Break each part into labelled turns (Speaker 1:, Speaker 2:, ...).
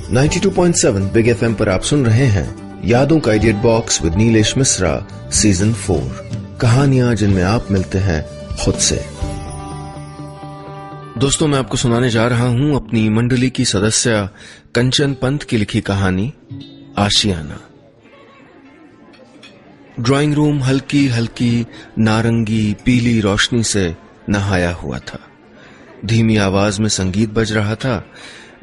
Speaker 1: 92.7 big FM पर आप सुन रहे हैं यादों का idiot box with Nilesh Mishra season 4। कहानियां जिनमें आप मिलते हैं खुद से। दोस्तों, मैं आपको सुनाने जा रहा हूं अपनी मंडली की सदस्य कंचन पंत की लिखी कहानी आशियाना। ड्राइंग रूम हल्की हल्की नारंगी पीली रोशनी से नहाया हुआ था। धीमी आवाज में संगीत बज रहा था,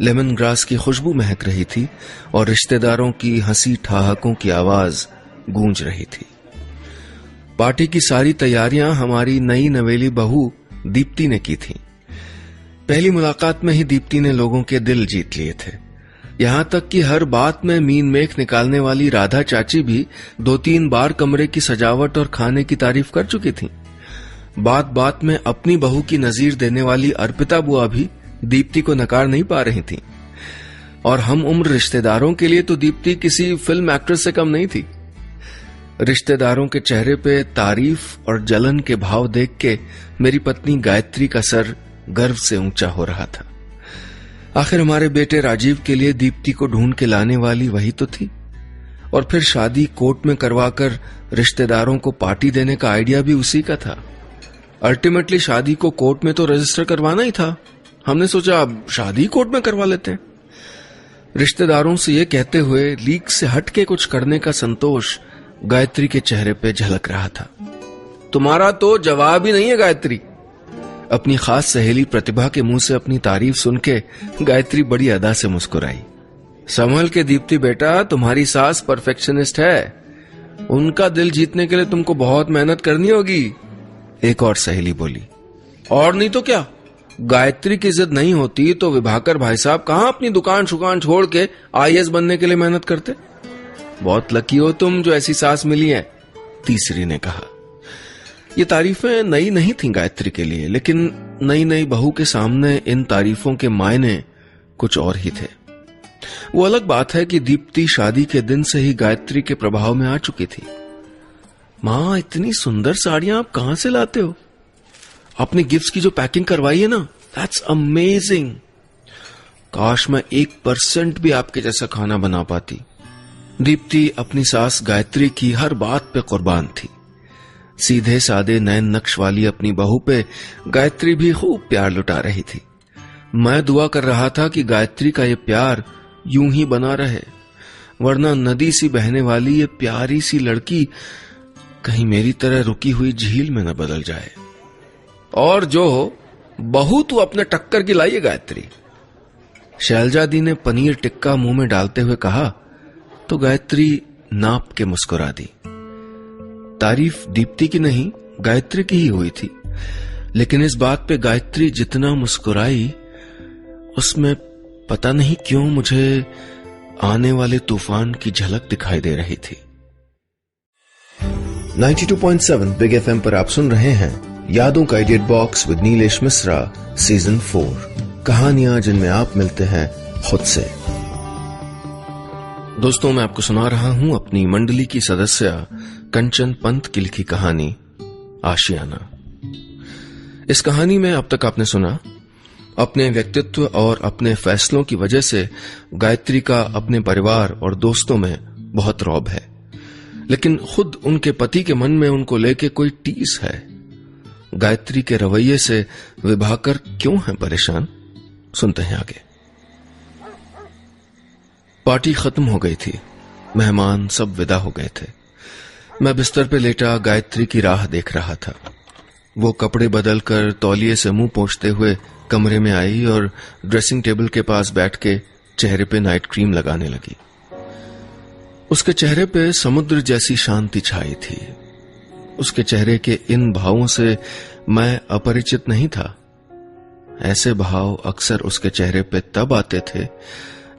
Speaker 1: लेमन ग्रास की खुशबू महक रही थी और रिश्तेदारों की हंसी ठहाकों की आवाज गूंज रही थी। पार्टी की सारी तैयारियां हमारी नई नवेली बहू दीप्ति ने की थी। पहली मुलाकात में ही दीप्ति ने लोगों के दिल जीत लिए थे। यहां तक कि हर बात में मीन मेख निकालने वाली राधा चाची भी 2-3 बार कमरे की सजावट और खाने की तारीफ कर चुकी थी। बात बात में अपनी बहू की नजीर देने वाली अर्पिता बुआ भी दीप्ति को नकार नहीं पा रही थी। और हम उम्र रिश्तेदारों के लिए तो दीप्ति किसी फिल्म एक्ट्रेस से कम नहीं थी। रिश्तेदारों के चेहरे पे तारीफ और जलन के भाव देख के मेरी पत्नी गायत्री का सर गर्व से ऊंचा हो रहा था। आखिर हमारे बेटे राजीव के लिए दीप्ति को ढूंढ के लाने वाली वही तो थी। और फिर शादी कोर्ट में करवाकर रिश्तेदारों को पार्टी देने का आइडिया भी उसी का था। अल्टीमेटली शादी को कोर्ट में तो रजिस्टर करवाना ही था। हमने सोचा अब शादी कोर्ट में करवा लेते हैं। रिश्तेदारों से ये कहते हुए लीक से हट के कुछ करने का संतोष गायत्री के चेहरे पे झलक रहा था। तुम्हारा तो जवाब ही नहीं है गायत्री। अपनी खास सहेली प्रतिभा के मुंह से अपनी तारीफ सुन के गायत्री बड़ी अदा से मुस्कुराई। संभल के दीप्ति बेटा, तुम्हारी सास परफेक्शनिस्ट है। उनका दिल जीतने के लिए तुमको बहुत मेहनत करनी होगी। एक और सहेली बोली। और नहीं तो क्या, गायत्री की जिद नहीं होती तो विभाकर भाई साहब कहां अपनी दुकान शुकान छोड़ के आईएएस बनने के लिए मेहनत करते। बहुत लकी हो तुम जो ऐसी सास मिली है, तीसरी ने कहा। ये तारीफें नई नहीं थी गायत्री के लिए, लेकिन नई नई बहू के सामने इन तारीफों के मायने कुछ और ही थे। वो अलग बात है कि दीप्ति शादी के दिन से ही गायत्री के प्रभाव में आ चुकी थी। मां, इतनी सुंदर साड़ियां आप कहां से लाते हो? अपने गिफ्ट्स की जो पैकिंग करवाई है ना, दैट्स अमेजिंग। काश मैं 1% भी आपके जैसा खाना बना पाती। दीप्ति अपनी सास गायत्री की हर बात पे कुर्बान थी। सीधे सादे नैन नक्श वाली अपनी बहू पे गायत्री भी खूब प्यार लुटा रही थी। मैं दुआ कर रहा था कि गायत्री का ये प्यार यूं ही बना रहे, वरना नदी सी बहने वाली ये प्यारी सी लड़की कहीं मेरी तरह रुकी हुई झील में न बदल जाए। और जो हो, बहू तू अपने टक्कर की लाइए गायत्री। शैलजा दी ने पनीर टिक्का मुंह में डालते हुए कहा तो गायत्री नाप के मुस्कुरा दी। तारीफ दीप्ति की नहीं, गायत्री की ही हुई थी। लेकिन इस बात पे गायत्री जितना मुस्कुराई, उसमें पता नहीं क्यों मुझे आने वाले तूफान की झलक दिखाई दे रही थी। 92.7 बिग एफएम पर आप सुन रहे हैं यादों का idiot box with Nilesh Mishra season 4। कहानियां जिनमें आप मिलते हैं खुद से। दोस्तों, मैं आपको सुना रहा हूं अपनी मंडली की सदस्य कंचन पंत की लिखी कहानी आशियाना। इस कहानी में अब तक आपने सुना, अपने व्यक्तित्व और अपने फैसलों की वजह से गायत्री का अपने परिवार और दोस्तों में बहुत रौब है, लेकिन खुद उनके पति के मन में उनको लेके कोई टीस है। गायत्री के रवैये से विभाकर क्यों है परेशान, सुनते हैं आगे। पार्टी खत्म हो गई थी। मेहमान सब विदा हो गए थे। मैं बिस्तर पे लेटा गायत्री की राह देख रहा था। वो कपड़े बदलकर तौलिए से मुंह पोंछते हुए कमरे में आई और ड्रेसिंग टेबल के पास बैठ के चेहरे पे नाइट क्रीम लगाने लगी। उसके चेहरे पे समुद्र जैसी शांति छाई थी। उसके चेहरे के इन भावों से मैं अपरिचित नहीं था। ऐसे भाव अक्सर उसके चेहरे पे तब आते थे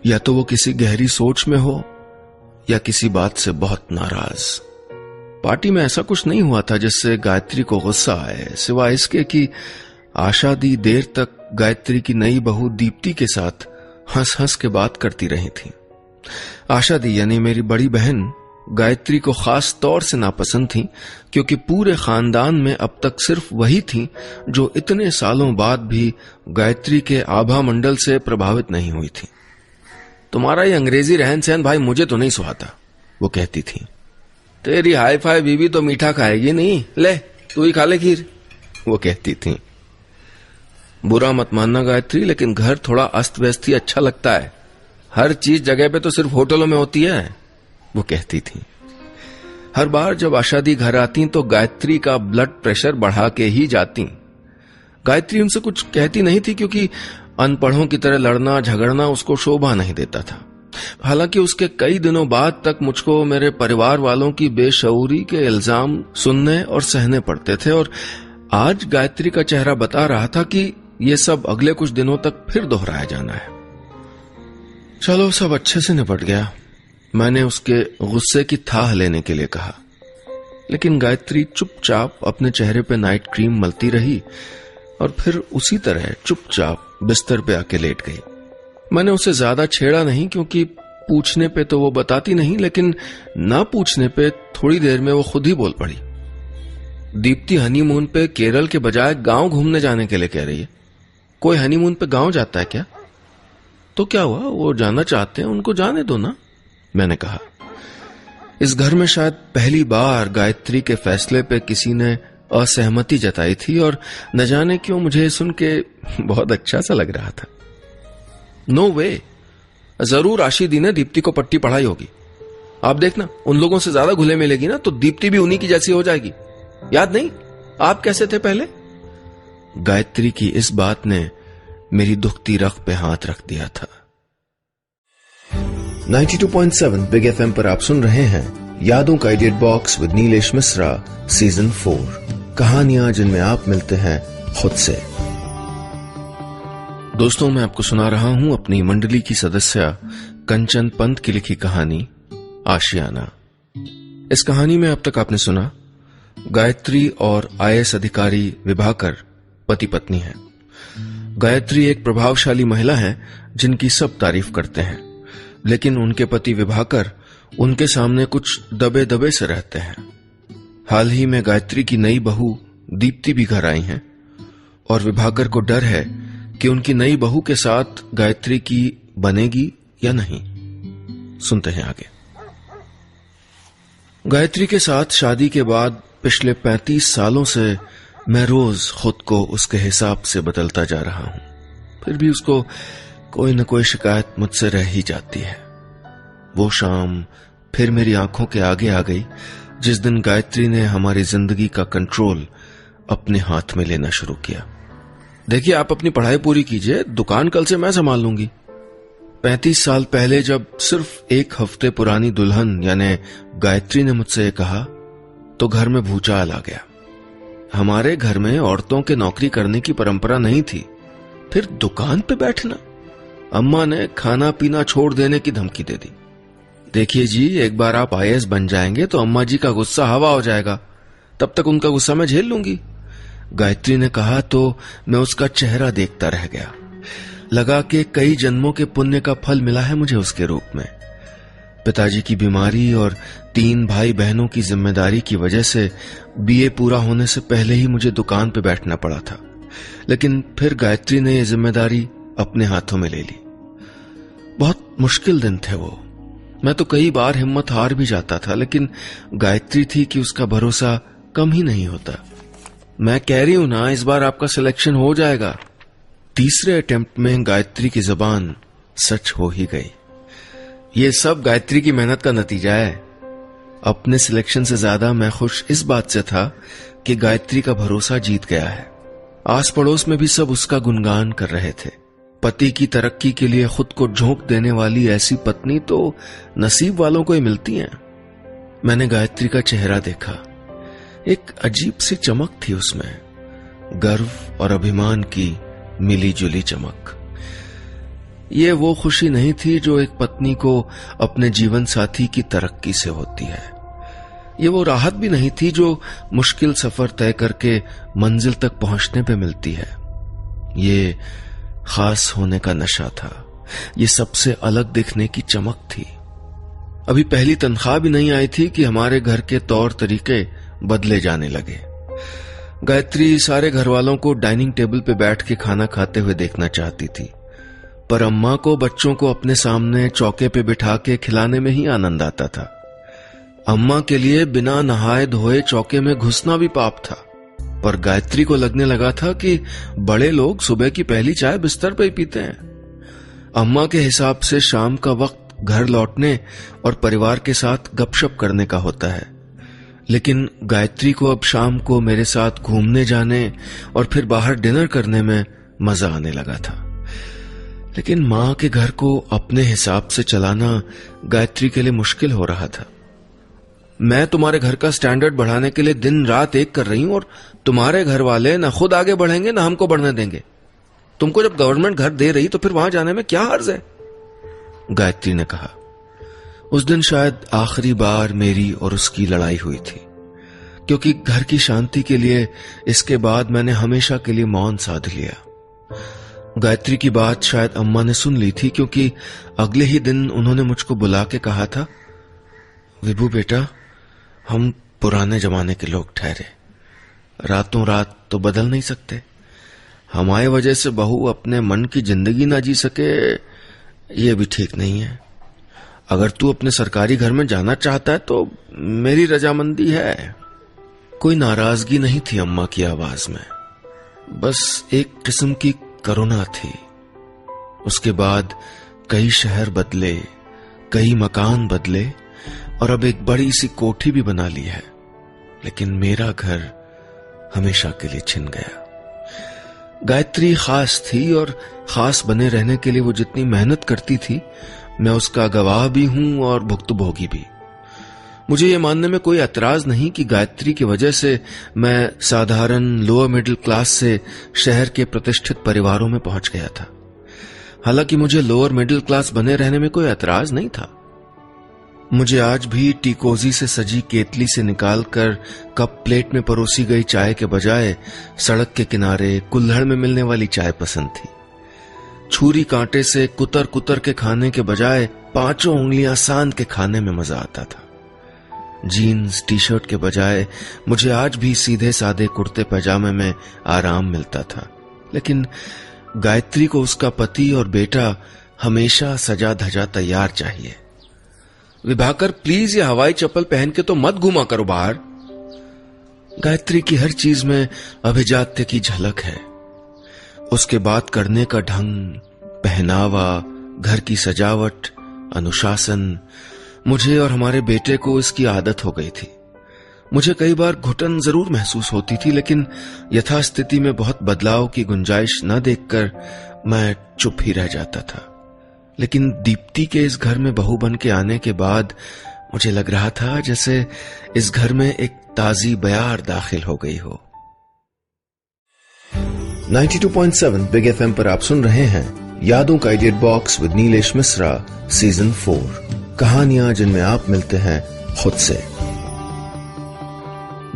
Speaker 1: या तो वो किसी गहरी सोच में हो या किसी बात से बहुत नाराज। पार्टी में ऐसा कुछ नहीं हुआ था जिससे गायत्री को गुस्सा आए, सिवाय इसके कि आशा दी देर तक गायत्री की नई बहू दीप्ति के साथ हंस हंस के बात करती रही थी। आशा दी यानी मेरी बड़ी बहन गायत्री को खास तौर से नापसंद थी, क्योंकि पूरे खानदान में अब तक सिर्फ वही थी जो इतने सालों बाद भी गायत्री के आभा मंडल से प्रभावित नहीं हुई थी। तुम्हारा ये अंग्रेजी रहन सहन भाई मुझे तो नहीं सुहाता, वो कहती थी। तेरी हाई फाई बीवी तो मीठा खाएगी नहीं, ले तू ही खा ले खीर, वो कहती थी। बुरा मत मानना गायत्री, लेकिन घर थोड़ा अस्त व्यस्त ही अच्छा लगता है, हर चीज जगह पे तो सिर्फ होटलों में होती है, वो कहती थी। हर बार जब आशा दी घर आती तो गायत्री का ब्लड प्रेशर बढ़ा के ही जाती। गायत्री उनसे कुछ कहती नहीं थी क्योंकि अनपढ़ों की तरह लड़ना झगड़ना उसको शोभा नहीं देता था। हालांकि उसके कई दिनों बाद तक मुझको मेरे परिवार वालों की बेशऊरी के इल्जाम सुनने और सहने पड़ते थे, और आज गायत्री का चेहरा बता रहा था कि ये सब अगले कुछ दिनों तक फिर दोहराया जाना है। चलो सब अच्छे से निपट गया, मैंने उसके गुस्से की थाह लेने के लिए कहा। लेकिन गायत्री चुपचाप अपने चेहरे पे नाइट क्रीम मलती रही और फिर उसी तरह चुपचाप बिस्तर पे आके लेट गई। मैंने उसे ज्यादा छेड़ा नहीं क्योंकि पूछने पे तो वो बताती नहीं, लेकिन ना पूछने पे थोड़ी देर में वो खुद ही बोल पड़ी। दीप्ति हनीमून पे केरल के बजाय गांव घूमने जाने के लिए कह रही है। कोई हनीमून पे गांव जाता है क्या? तो क्या हुआ, वो जाना चाहते हैं, उनको जाने दो ना, मैंने कहा। इस घर में शायद पहली बार गायत्री के फैसले पे किसी ने असहमति जताई थी और न जाने क्यों मुझे सुन के बहुत अच्छा सा लग रहा था। नो वे, जरूर आशी दी ने दीप्ति को पट्टी पढ़ाई होगी। आप देखना, उन लोगों से ज्यादा घुले मिलेगी ना तो दीप्ति भी उन्हीं की जैसी हो जाएगी। याद नहीं आप कैसे थे पहले? गायत्री की इस बात ने मेरी दुखती रख पे हाथ रख दिया था। 92.7 बिग एफएम पर आप सुन रहे हैं यादों का idiot box with Nilesh Mishra season 4, कहानियां जिनमें आप मिलते हैं खुद से। दोस्तों, मैं आपको सुना रहा हूं अपनी मंडली की सदस्य कंचन पंत की लिखी कहानी आशियाना। इस कहानी में अब तक आपने सुना गायत्री और आईएएस अधिकारी विभाकर पति पत्नी हैं। गायत्री एक प्रभावशाली महिला है जिनकी सब तारीफ करते हैं, लेकिन उनके पति विभाकर उनके सामने कुछ दबे दबे से रहते हैं। हाल ही में गायत्री की नई बहू दीप्ति भी घर आई हैं और विभाकर को डर है कि उनकी नई बहू के साथ गायत्री की बनेगी या नहीं। सुनते हैं आगे। गायत्री के साथ शादी के बाद पिछले 35 सालों से मैं रोज खुद को उसके हिसाब से बदलता जा रहा हूं, फिर भी उसको कोई न कोई शिकायत मुझसे रह ही जाती है। वो शाम फिर मेरी आंखों के आगे आ गई जिस दिन गायत्री ने हमारी जिंदगी का कंट्रोल अपने हाथ में लेना शुरू किया। देखिए, आप अपनी पढ़ाई पूरी कीजिए, दुकान कल से मैं संभाल लूंगी। 35 साल पहले जब सिर्फ एक हफ्ते पुरानी दुल्हन यानी गायत्री ने मुझसे कहा तो घर में भूचाल आ गया। हमारे घर में औरतों के नौकरी करने की परंपरा नहीं थी, फिर दुकान पे बैठना। अम्मा ने खाना पीना छोड़ देने की धमकी दे दी। देखिए जी, एक बार आप आईएएस बन जाएंगे तो अम्मा जी का गुस्सा हवा हो जाएगा, तब तक उनका गुस्सा मैं झेल लूंगी। गायत्री ने कहा तो मैं उसका चेहरा देखता रह गया। लगा कि कई जन्मों के पुण्य का फल मिला है मुझे उसके रूप में। पिताजी की बीमारी और 3 भाई बहनों की जिम्मेदारी की वजह से बीए पूरा होने से पहले ही मुझे दुकान पे बैठना पड़ा था, लेकिन फिर गायत्री ने यह जिम्मेदारी अपने हाथों में ले ली। बहुत मुश्किल दिन थे वो। मैं तो कई बार हिम्मत हार भी जाता था, लेकिन गायत्री थी कि उसका भरोसा कम ही नहीं होता। मैं कह रही हूं ना, इस बार आपका सिलेक्शन हो जाएगा। तीसरे अटेम्प्ट में गायत्री की जबान सच हो ही गई। ये सब गायत्री की मेहनत का नतीजा है। अपने सिलेक्शन से ज्यादा मैं खुश इस बात से था कि गायत्री का भरोसा जीत गया है। आस पड़ोस में भी सब उसका गुणगान कर रहे थे। पति की तरक्की के लिए खुद को झोंक देने वाली ऐसी पत्नी तो नसीब वालों को ही मिलती है। मैंने गायत्री का चेहरा देखा। एक अजीब सी चमक थी उसमें, गर्व और अभिमान की मिली जुली चमक। ये वो खुशी नहीं थी जो एक पत्नी को अपने जीवन साथी की तरक्की से होती है। ये वो राहत भी नहीं थी जो मुश्किल सफर तय करके मंजिल तक पहुंचने पे मिलती है। ये खास होने का नशा था। ये सबसे अलग दिखने की चमक थी। अभी पहली तनख्वाह भी नहीं आई थी कि हमारे घर के तौर तरीके बदले जाने लगे। गायत्री सारे घर वालों को डाइनिंग टेबल पे बैठ के खाना खाते हुए देखना चाहती थी। पर अम्मा को बच्चों को अपने सामने चौके पे बिठा के खिलाने में ही आनंद आता था। अम्मा के लिए बिना नहाए धोए चौके में घुसना भी पाप था, पर गायत्री को लगने लगा था कि बड़े लोग सुबह की पहली चाय बिस्तर पे ही पीते हैं। अम्मा के हिसाब से शाम का वक्त घर लौटने और परिवार के साथ गपशप करने का होता है, लेकिन गायत्री को अब शाम को मेरे साथ घूमने जाने और फिर बाहर डिनर करने में मजा आने लगा था। लेकिन मां के घर को अपने हिसाब से चलाना गायत्री के लिए मुश्किल हो रहा था। मैं तुम्हारे घर का स्टैंडर्ड बढ़ाने के लिए दिन रात एक कर रही हूं और तुम्हारे घर वाले ना खुद आगे बढ़ेंगे ना हमको बढ़ने देंगे। तुमको जब गवर्नमेंट घर दे रही तो फिर वहां जाने में क्या हर्ज है, गायत्री ने कहा। उस दिन शायद आखिरी बार मेरी और उसकी लड़ाई हुई थी, क्योंकि घर की शांति के लिए इसके बाद मैंने हमेशा के लिए मौन साध लिया। गायत्री की बात शायद अम्मा ने सुन ली थी, क्योंकि अगले ही दिन उन्होंने मुझको बुला के कहा था, विभू बेटा, हम पुराने जमाने के लोग ठहरे, रातों रात तो बदल नहीं सकते। हमारी वजह से बहू अपने मन की जिंदगी ना जी सके, ये भी ठीक नहीं है। अगर तू अपने सरकारी घर में जाना चाहता है तो मेरी रजामंदी है। कोई नाराजगी नहीं थी अम्मा की आवाज में, बस एक किस्म की करुणा थी। उसके बाद कई शहर बदले, कई मकान बदले और अब एक बड़ी सी कोठी भी बना ली है, लेकिन मेरा घर हमेशा के लिए छिन गया। गायत्री खास थी और खास बने रहने के लिए वो जितनी मेहनत करती थी, मैं उसका गवाह भी हूं और भुक्तभोगी भी। मुझे ये मानने में कोई एतराज नहीं कि गायत्री की वजह से मैं साधारण लोअर मिडिल क्लास से शहर के प्रतिष्ठित परिवारों में पहुंच गया था। हालांकि मुझे लोअर मिडिल क्लास बने रहने में कोई एतराज नहीं था। मुझे आज भी टीकोजी से सजी केतली से निकालकर कप प्लेट में परोसी गई चाय के बजाय सड़क के किनारे कुल्हड़ में मिलने वाली चाय पसंद थी। छुरी कांटे से कुतर कुतर के खाने के बजाय 5 उंगलियां सांध के खाने में मजा आता था। जीन्स टी शर्ट के बजाय मुझे आज भी सीधे सादे कुर्ते पैजामे में आराम मिलता था, लेकिन गायत्री को उसका पति और बेटा हमेशा सजा धजा तैयार चाहिए। विभाकर, प्लीज ये हवाई चप्पल पहन के तो मत घुमा करो बाहर। गायत्री की हर चीज में अभिजात्य की झलक है। उसके बात करने का ढंग, पहनावा, घर की सजावट, अनुशासन, मुझे और हमारे बेटे को इसकी आदत हो गई थी। मुझे कई बार घुटन जरूर महसूस होती थी, लेकिन यथास्थिति में बहुत बदलाव की गुंजाइश न देखकर मैं चुप ही रह जाता था। लेकिन दीप्ति के इस घर में बहू बन के आने के बाद मुझे लग रहा था जैसे इस घर में एक ताजी बयार दाखिल हो गई हो। 92.7 बिग एफएम पर आप सुन रहे हैं यादों का edit box with Nilesh Mishra season 4, कहानियां जिनमें आप मिलते हैं खुद से।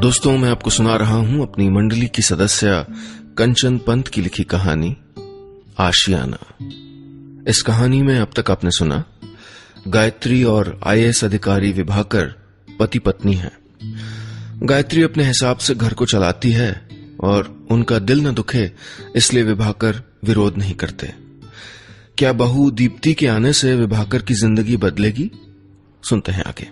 Speaker 1: दोस्तों, मैं आपको सुना रहा हूं अपनी मंडली की सदस्य कंचन पंत की लिखी कहानी आशियाना। इस कहानी में अब तक आपने सुना गायत्री और आईएएस अधिकारी विभाकर पति पत्नी हैं। गायत्री अपने हिसाब से घर को चलाती है और उनका दिल न दुखे इसलिए विभाकर विरोध नहीं करते। क्या बहू दीप्ति के आने से विभाकर की जिंदगी बदलेगी? सुनते हैं आगे।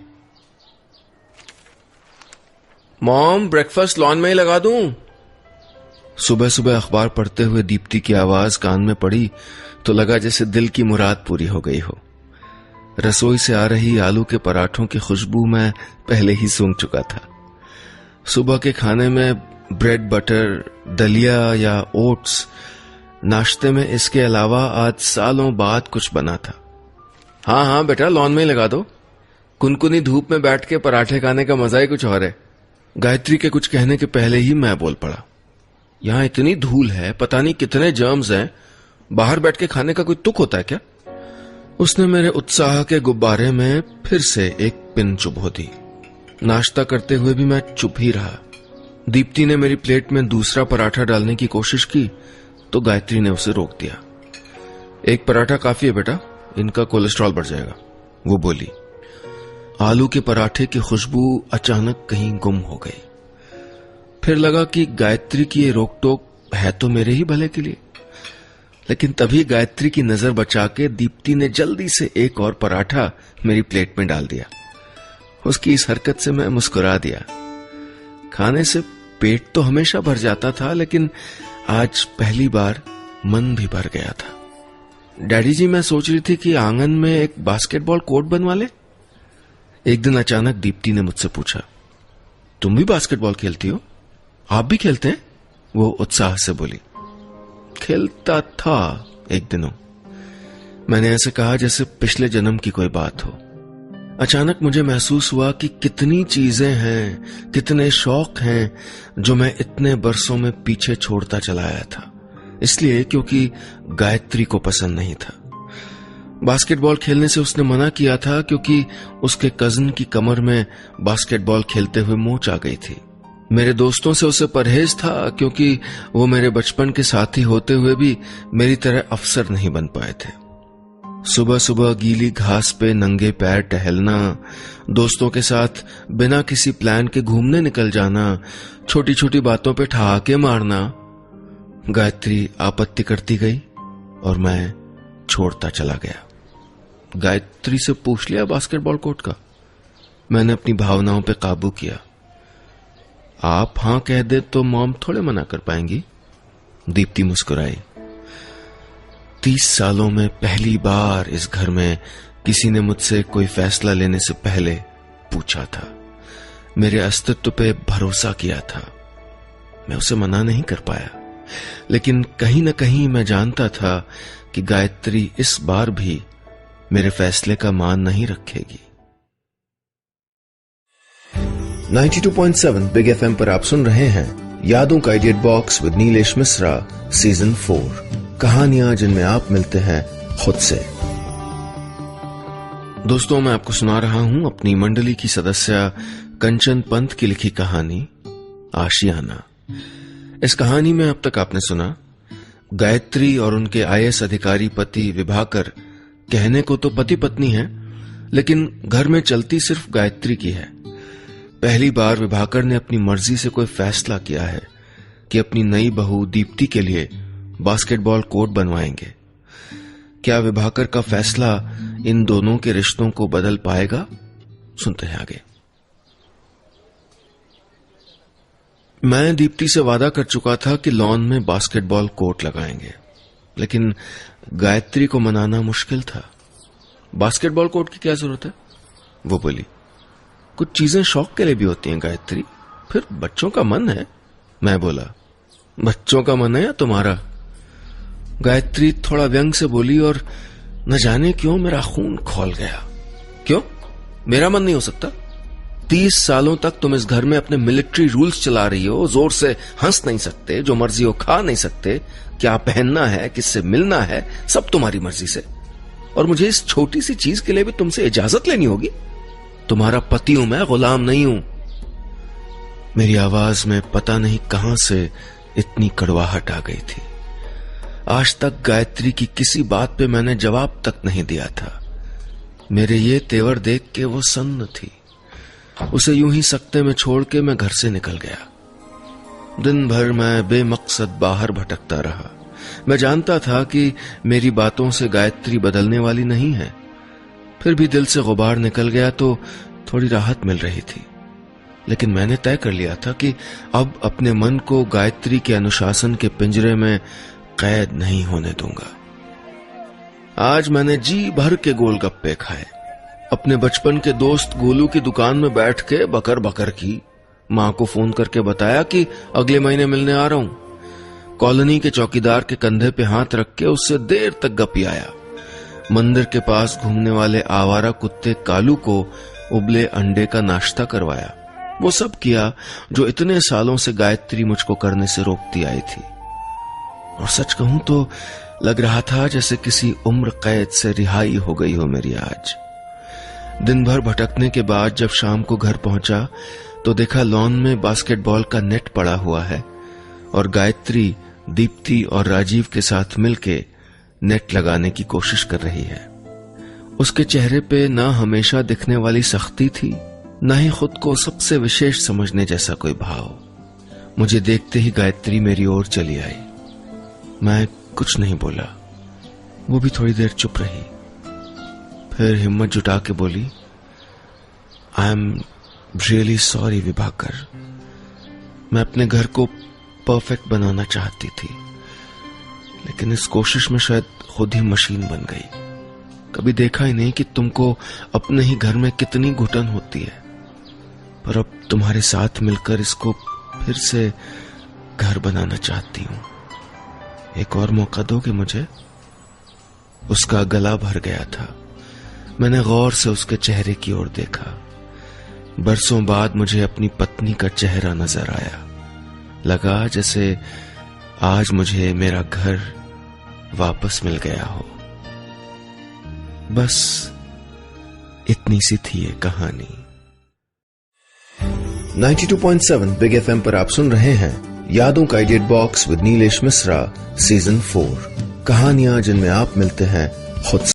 Speaker 1: मॉम, ब्रेकफास्ट लॉन में ही लगा दूं? सुबह सुबह अखबार पढ़ते हुए दीप्ति की आवाज कान में पड़ी तो लगा जैसे दिल की मुराद पूरी हो गई हो। रसोई से आ रही आलू के पराठों की खुशबू मैं पहले ही सूंघ चुका था। सुबह के खाने में ब्रेड बटर, दलिया या ओट्स, नाश्ते में इसके अलावा आज सालों बाद कुछ बना था। हाँ हाँ बेटा, लॉन में ही लगा दो। कुनकुनी धूप में बैठ के पराठे खाने का मजा ही कुछ और है। गायत्री के कुछ कहने के पहले ही मैं बोल पड़ा, यहां इतनी धूल है, पता नहीं कितने जर्म्स हैं, बाहर बैठ के खाने का कोई तुक होता है क्या? उसने मेरे उत्साह के गुब्बारे में फिर से एक पिन चुभो दी। नाश्ता करते हुए भी मैं चुप ही रहा। दीप्ति ने मेरी प्लेट में दूसरा पराठा डालने की कोशिश की तो गायत्री ने उसे रोक दिया। एक पराठा काफी है बेटा, इनका कोलेस्ट्रॉल बढ़ जाएगा, वो बोली। आलू के पराठे की खुशबू अचानक कहीं गुम हो गई। फिर लगा कि गायत्री की ये रोक टोक है तो मेरे ही भले के लिए, लेकिन तभी गायत्री की नजर बचा के दीप्ति ने जल्दी से एक और पराठा मेरी प्लेट में डाल दिया। उसकी इस हरकत से मैं मुस्कुरा दिया। खाने से पेट तो हमेशा भर जाता था, लेकिन आज पहली बार मन भी भर गया था। डैडी जी, मैं सोच रही थी कि आंगन में एक बास्केटबॉल कोर्ट बनवा ले। एक दिन अचानक दीप्ति ने मुझसे पूछा, तुम भी बास्केटबॉल खेलती हो? आप भी खेलते हैं? वो उत्साह से बोली। खेलता था एक दिनों, मैंने ऐसे कहा जैसे पिछले जन्म की कोई बात हो। अचानक मुझे महसूस हुआ कि कितनी चीजें हैं, कितने शौक हैं जो मैं इतने बरसों में पीछे छोड़ता चला आया था, इसलिए क्योंकि गायत्री को पसंद नहीं था। बास्केटबॉल खेलने से उसने मना किया था क्योंकि उसके कजन की कमर में बास्केटबॉल खेलते हुए मोच आ गई थी। मेरे दोस्तों से उसे परहेज था क्योंकि वो मेरे बचपन के साथी होते हुए भी मेरी तरह अफसर नहीं बन पाए थे। सुबह सुबह गीली घास पे नंगे पैर टहलना, दोस्तों के साथ बिना किसी प्लान के घूमने निकल जाना, छोटी छोटी बातों पे ठहाके मारना। गायत्री आपत्ति करती गई और मैं छोड़ता चला गया। गायत्री से पूछ लिया बास्केटबॉल कोर्ट का। मैंने अपनी भावनाओं पे काबू किया। आप हां कह दे तो मॉम थोड़े मना कर पाएंगी। दीप्ति मुस्कुराई। 30 सालों में पहली बार इस घर में किसी ने मुझसे कोई फैसला लेने से पहले पूछा था, मेरे अस्तित्व पे भरोसा किया था। मैं उसे मना नहीं कर पाया, लेकिन कहीं न कहीं मैं जानता था कि गायत्री इस बार भी मेरे फैसले का मान नहीं रखेगी। 92.7 बिग एफएम पर आप सुन रहे हैं यादों का idiot box with Nilesh Mishra, season 4। कहानियां जिनमें आप मिलते हैं खुद से। दोस्तों, मैं आपको सुना रहा हूं अपनी मंडली की सदस्य कंचन पंत की लिखी कहानी आशियाना। इस कहानी में अब तक आपने सुना गायत्री और उनके आईएएस अधिकारी पति विभाकर कहने को तो पति पत्नी हैं, लेकिन घर में चलती सिर्फ गायत्री की है। पहली बार विभाकर ने अपनी मर्जी से कोई फैसला किया है कि अपनी नई बहू दीप्ति के लिए बास्केटबॉल कोर्ट बनवाएंगे। क्या विभाकर का फैसला इन दोनों के रिश्तों को बदल पाएगा? सुनते हैं आगे। मैं दीप्ति से वादा कर चुका था कि लॉन में बास्केटबॉल कोर्ट लगाएंगे, लेकिन गायत्री को मनाना मुश्किल था। बास्केटबॉल कोर्ट की क्या जरूरत है? वो बोली। कुछ चीजें शौक के लिए भी होती हैं गायत्री, फिर बच्चों का मन है। मैं बोला, बच्चों का मन है या तुम्हारा? गायत्री थोड़ा व्यंग से बोली और न जाने क्यों मेरा खून खौल गया। क्यों? मेरा मन नहीं हो सकता? 30 सालों तक तुम इस घर में अपने मिलिट्री रूल्स चला रही हो, जोर से हंस नहीं सकते, जो मर्जी हो खा नहीं सकते, क्या पहनना है, किससे मिलना है, सब तुम्हारी मर्जी से। और मुझे इस छोटी सी चीज के लिए भी तुमसे इजाजत लेनी होगी? तुम्हारा पति हूं मैं, गुलाम नहीं हूं। मेरी आवाज में पता नहीं कहां से इतनी कड़वाहट आ गई थी। आज तक गायत्री की किसी बात पे मैंने जवाब तक नहीं दिया था। मेरे ये तेवर देख के वो सन्न थी। उसे यूं ही सकते में छोड़ के मैं घर से निकल गया। दिन भर मैं बेमकसद बाहर भटकता रहा। मैं जानता था कि मेरी बातों से गायत्री बदलने वाली नहीं है, फिर भी दिल से गुबार निकल गया तो थोड़ी राहत मिल रही थी। लेकिन मैंने तय कर लिया था कि अब अपने मन को गायत्री के अनुशासन के पिंजरे में कैद नहीं होने दूंगा। आज मैंने जी भर के गोलगप्पे खाए, अपने बचपन के दोस्त गोलू की दुकान में बैठ के बकर बकर की, मां को फोन करके बताया कि अगले महीने मिलने आ रहा हूं। कॉलोनी के चौकीदार के कंधे पे हाथ रख के उससे देर तक गपियाया। मंदिर के पास घूमने वाले आवारा कुत्ते कालू को उबले अंडे का नाश्ता करवाया। वो सब किया जो इतने सालों से गायत्री मुझको करने से रोकती आई थी। और सच कहूं तो लग रहा था जैसे किसी उम्र कैद से रिहाई हो गई हो मेरी आज। दिन भर भटकने के बाद जब शाम को घर पहुंचा तो देखा लॉन में बास्केटबॉल का नेट पड़ा हुआ है और गायत्री दीप्ति और राजीव के साथ मिलके नेट लगाने की कोशिश कर रही है। उसके चेहरे पे ना हमेशा दिखने वाली सख्ती थी, ना ही खुद को सबसे विशेष समझने जैसा कोई भाव। मुझे देखते ही गायत्री मेरी ओर चली आई। मैं कुछ नहीं बोला। वो भी थोड़ी देर चुप रही, फिर हिम्मत जुटा के बोली, I am really sorry Vibhakar, मैं अपने घर को परफेक्ट बनाना चाहती थी, लेकिन इस कोशिश में शायद खुद ही मशीन बन गई। कभी देखा ही नहीं कि तुमको अपने ही घर में कितनी घुटन होती है, पर अब तुम्हारे साथ मिलकर इसको फिर से घर बनाना चाहती हूं। एक और मौका दोगे मुझे? उसका गला भर गया था। मैंने गौर से उसके चेहरे की ओर देखा। बरसों बाद मुझे अपनी पत्नी का चेहरा नजर आया। लगा जैसे आज मुझे मेरा घर वापस मिल गया हो। बस इतनी सी थी ये कहानी। 92.7 बिग FM पर आप सुन रहे हैं यादों का edit box with Nilesh Mishra season 4, कहानियां जिनमें आप मिलते हैं खुद से।